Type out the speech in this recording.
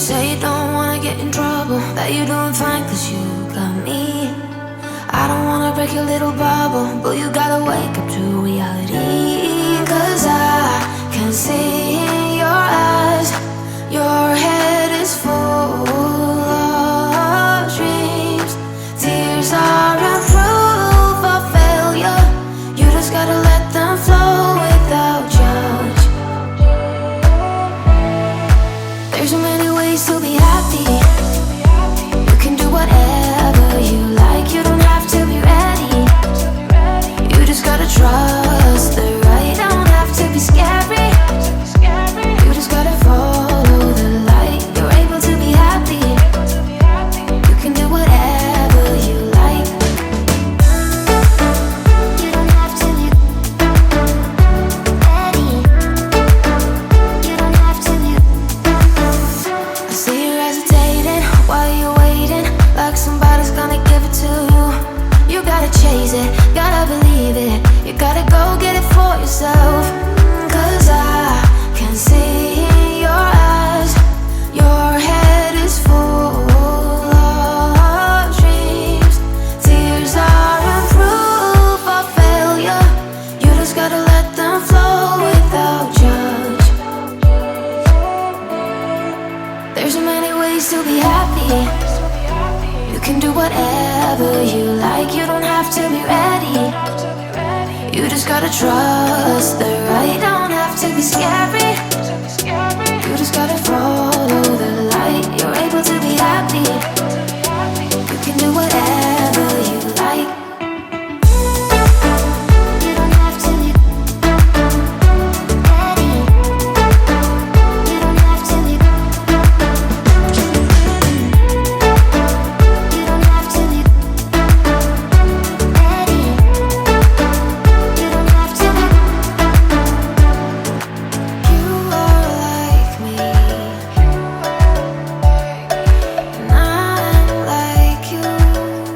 say you don't wanna get in trouble, that you're doing fine cause you got me. I don't wanna break your little bubble, but you gotta wake up to reality. Cause I can see in your eyes, your head is full of dreams. Tears aren't proof of failure, you just gotta let them flow without judge. There's so many ways to be happy. You can do whatever you like, you don't have to be ready. You just gotta trust the right, don't have to be scary. You just gotta follow the light, you're able to be happy. You can do whatever you like. You don't have to be ready. You don't have to be. I see you hesitating while you're waiting, like somebody's gonna give it to you. You gotta chase it, gotta believe it, you gotta go get it for yourself. Cause I can see in your eyes, your head is full of dreams. Tears aren't proof of failure, you just gotta let them flow without judge. There's so many ways to be happy. You can do whatever you like, you don't have to be ready. You just gotta trust the right, don't have to be scary. You just gotta follow